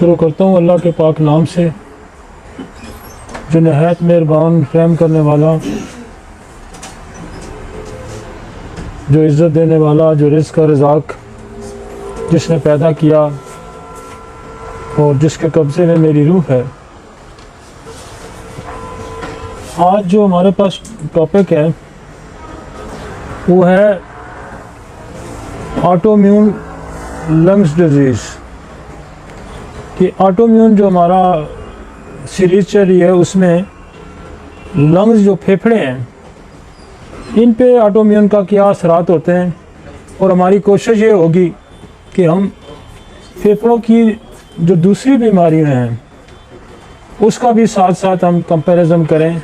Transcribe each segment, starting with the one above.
शुरू करता हूँ अल्लाह के पाक नाम से, जो नहायत मेहरबान रहम करने वाला, जो इज़्ज़त देने वाला, जो रिज़्क़ का रज़ाक, जिसने पैदा किया और जिसके कब्ज़े में मेरी रूह है। आज जो हमारे पास टॉपिक है वो है ऑटोइम्यून लंग्स डिजीज़। कि ऑटोइम्यून जो हमारा सीरीज चल रही है उसमें लंग्स जो फेफड़े हैं इन पे ऑटोइम्यून का क्या असरात होते हैं, और हमारी कोशिश ये होगी कि हम फेफड़ों की जो दूसरी बीमारियां हैं उसका भी साथ साथ हम कंपैरिजन करें,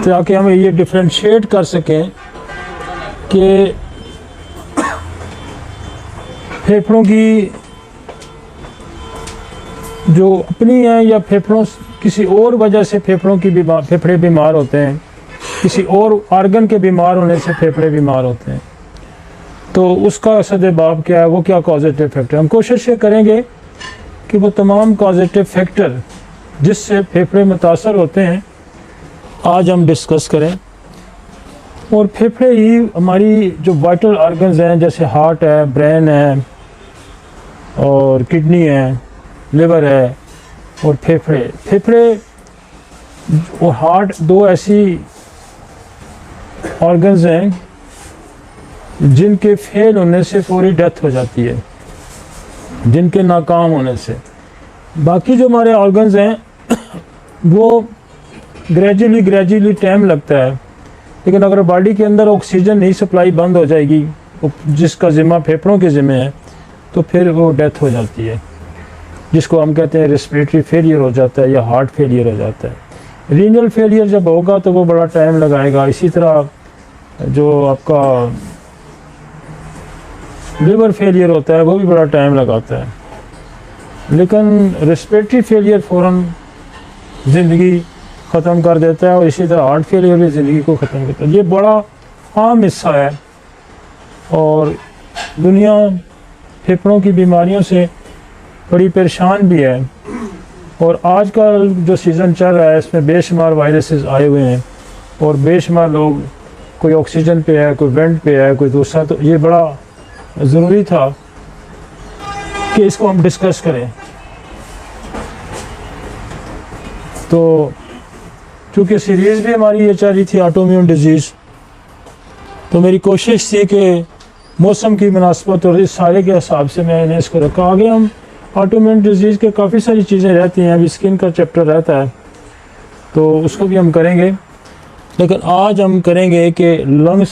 ताकि हम ये डिफ्रेंशिएट कर सकें कि फेफड़ों की जो अपनी है या फेफड़ों किसी और वजह से फेफड़े बीमार होते हैं, किसी और ऑर्गन के बीमार होने से फेफड़े बीमार होते हैं, तो उसका सद्देबाब क्या है, वो क्या कॉजेटिव फैक्टर। हम कोशिश ये करेंगे कि वो तमाम कॉजेटिव फैक्टर जिससे फेफड़े मुतासर होते हैं आज हम डिस्कस करें। और फेफड़े ही हमारी जो वाइटल ऑर्गन्स हैं, जैसे हार्ट है, ब्रेन है और किडनी है, लिवर है और फेफड़े और हार्ट दो ऐसी ऑर्गन्स हैं जिनके फेल होने से फौरी डेथ हो जाती है, जिनके नाकाम होने से। बाकी जो हमारे ऑर्गन्स हैं वो ग्रेजुअली टाइम लगता है, लेकिन अगर बॉडी के अंदर ऑक्सीजन नहीं सप्लाई बंद हो जाएगी, जिसका ज़िम्मा फेफड़ों के ज़िम्मे है, तो फिर वो डेथ हो जाती है, जिसको हम कहते हैं रेस्पिरेटरी फेलियर हो जाता है या हार्ट फेलियर हो जाता है। रीनल फेलियर जब होगा तो वो बड़ा टाइम लगाएगा। इसी तरह जो आपका लिवर फेलियर होता है वो भी बड़ा टाइम लगाता है, लेकिन रेस्पिरेटरी फेलियर फ़ौरन ज़िंदगी ख़त्म कर देता है, और इसी तरह हार्ट फेलियर भी ज़िंदगी को ख़त्म करता है। ये बड़ा आम हिस्सा है, और दुनिया फेफड़ों की बीमारियों से बड़ी परेशान भी है। और आज का जो सीज़न चल रहा है इसमें बेशुमार वायरसेस आए हुए हैं, और बेशुमार लोग, कोई ऑक्सीजन पे है, कोई वेंट पे है, कोई दूसरा। तो ये बड़ा ज़रूरी था कि इसको हम डिस्कस करें। तो चूँकि सीरीज़ भी हमारी ये चल रही थी ऑटोइम्यून डिजीज़, तो मेरी कोशिश थी कि मौसम की मुनासबत और इस सारे के हिसाब से मैंने इसको रखा। आगे हम ऑटोइम्यून डिजीज़ के काफ़ी सारी चीज़ें रहती हैं, अभी स्किन का चैप्टर रहता है तो उसको भी हम करेंगे, लेकिन आज हम करेंगे कि लंग्स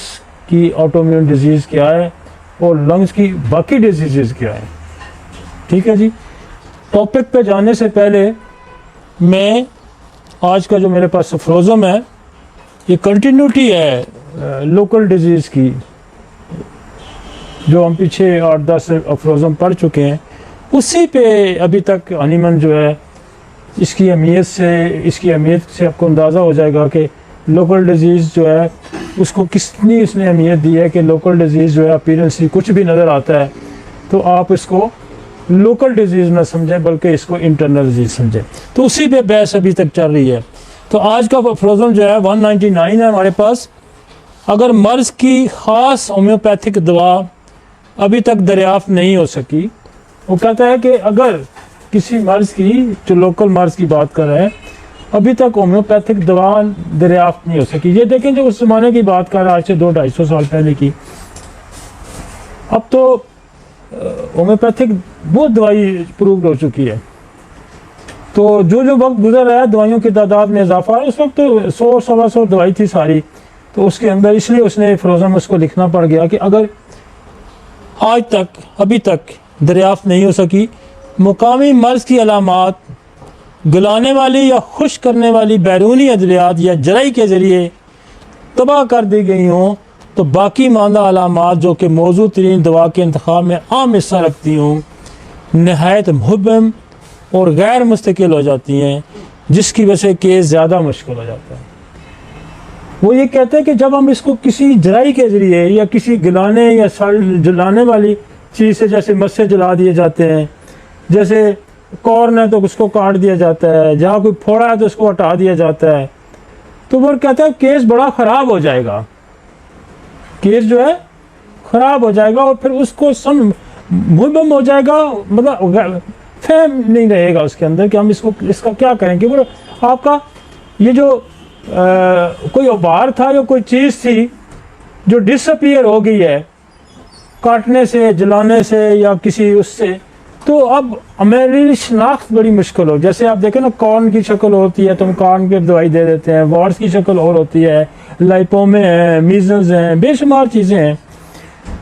की ऑटोइम्यून डिजीज़ क्या है और लंग्स की बाकी डिजीज़ क्या है। ठीक है जी। टॉपिक पे जाने से पहले मैं आज का जो मेरे पास अफ्रोज़म है, ये कंटिन्यूटी है लोकल डिजीज़ की, जो हम पीछे 8-10 अफ्रोज़म पढ़ चुके हैं, उसी पे अभी तक अनीमन जो है इसकी अहमियत से आपको अंदाज़ा हो जाएगा कि लोकल डिजीज़ जो है उसको कितनी उसने अहमियत दी है। कि लोकल डिजीज़ जो है अपीयरेंस से कुछ भी नज़र आता है तो आप इसको लोकल डिजीज़ ना समझें, बल्कि इसको इंटरनल डिजीज़ समझें। तो उसी पे बहस अभी तक चल रही है। तो आज का अफ्रोज़म जो है 199 है हमारे पास। अगर मर्ज़ की ख़ास होम्योपैथिक दवा अभी तक दरियाफ़्त नहीं हो सकी, वो कहता है कि अगर किसी मर्ज़ की, जो लोकल मर्ज़ की बात कर रहे हैं, अभी तक होम्योपैथिक दवा दरियाफ़्त नहीं हो सकी। ये देखें जो उस ज़माने की बात कर रहा है, आज से 200-250 साल पहले की। अब तो होम्योपैथिक बहुत दवाई प्रूव्ड हो चुकी है। तो जो वक्त गुजर रहा है दवाइयों की तादाद में इजाफा है। उस वक्त तो 100-125 दवाई थी सारी, तो उसके अंदर इसलिए उसने फ्रोज़न उसको लिखना पड़ गया कि अगर आज तक अभी तक दरियाफ़्त नहीं हो सकी, मुकामी मर्ज़ की अलामात गलाने वाली या खुश करने वाली बैरूनी अद्वियात या जराई के ज़रिए तबाह कर दी गई हों, तो बाकी मानदा अलामात जो कि मौजूद तरीन दवा के इंतखाब में आम हिस्सा रखती हों, नहायत मुबहम और गैर मुस्तकिल हो जाती हैं, जिसकी वजह से केस ज़्यादा मुश्किल हो जाता है। वो ये कहते हैं कि जब हम इसको किसी जराई के ज़रिए या किसी गिलाने या जलाने वाली चीज़ से, जैसे मस्से जला दिए जाते हैं, जैसे कॉर्न है तो उसको काट दिया जाता है, जहाँ कोई फोड़ा है तो उसको हटा दिया जाता है। तो वो कहता है केस बड़ा ख़राब हो जाएगा, केस जो है ख़राब हो जाएगा और फिर उसको मुबम हो जाएगा, मतलब फैम नहीं रहेगा उसके अंदर कि हम इसका क्या करें। कि वो आपका ये जो कोई उबार था या कोई चीज़ थी जो डिसअपीयर हो गई है काटने से, जलाने से या किसी उससे, तो अब मेरी शनाख्त बड़ी मुश्किल हो। जैसे आप देखें ना, कॉर्न की शक्ल होती है तो हम कॉर्न की दवाई दे देते हैं, वॉर्स की शक्ल और होती है, लाइपोमे हैं, मीजल्स हैं, बेशुमार चीज़ें हैं।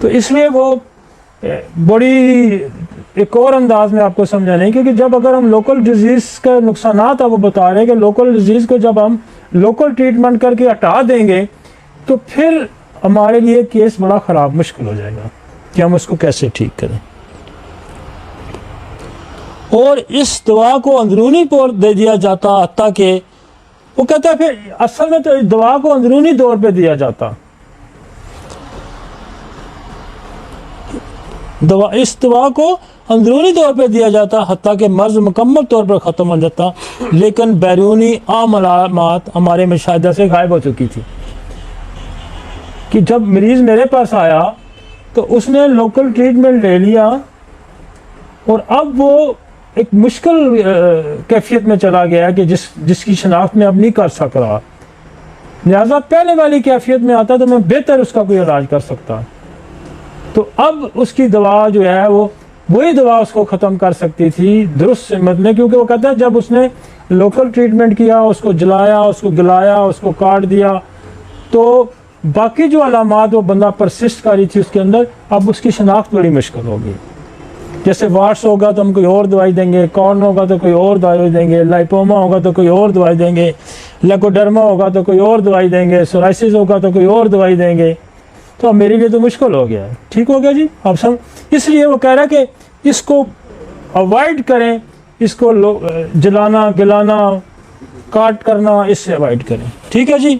तो इसलिए वो बड़ी एक और अंदाज में आपको समझाने, क्योंकि जब अगर हम लोकल डिजीज़ का नुकसानात आप वो बता रहे हैं कि लोकल डिजीज़ को जब हम लोकल ट्रीटमेंट करके हटा देंगे तो फिर हमारे लिए केस बड़ा ख़राब मुश्किल हो जाएगा कि हम उसको कैसे ठीक करें। और इस दवा को अंदरूनी तौर दे दिया जाता, हत्ता कि वो कहता है फिर असल में तो इस दवा को अंदरूनी तौर पे दिया जाता, इस दवा को अंदरूनी तौर पे दिया जाता हत्ता कि मर्ज मुकम्मल तौर पर ख़त्म हो जाता, लेकिन बैरूनी आम अलामात हमारे मुशाहिदा से गायब हो चुकी थी। कि जब मरीज़ मेरे पास आया तो उसने लोकल ट्रीटमेंट ले लिया और अब वो एक मुश्किल कैफियत में चला गया कि जिसकी शनाख्त में अब नहीं कर सक रहा। लिहाजा पहले वाली कैफियत में आता तो मैं बेहतर उसका कोई इलाज कर सकता। तो अब उसकी दवा जो है वो वही दवा उसको ख़त्म कर सकती थी दुरुस्त सिमत में, क्योंकि वो कहता है जब उसने लोकल ट्रीटमेंट किया, उसको जलाया, उसको गलाया, उसको काट दिया, तो बाकी जो अलामात वो बंदा परसिस्ट कर रही थी उसके अंदर, अब उसकी शनाख्त बड़ी मुश्किल होगी। जैसे वार्स होगा तो हम कोई और दवाई देंगे, कॉर्न होगा तो कोई और दवाई देंगे, लाइपोमा होगा तो कोई और दवाई देंगे, लेकोडर्मा होगा तो कोई और दवाई देंगे, सोराइसिस होगा तो कोई और दवाई देंगे। तो अब मेरे लिए तो मुश्किल हो गया है। ठीक हो गया जी, आप सब। इसलिए वो कह रहा है कि इसको अवॉइड करें, इसको जलाना, गलाना, काट करना, इससे अवॉइड करें। ठीक है जी।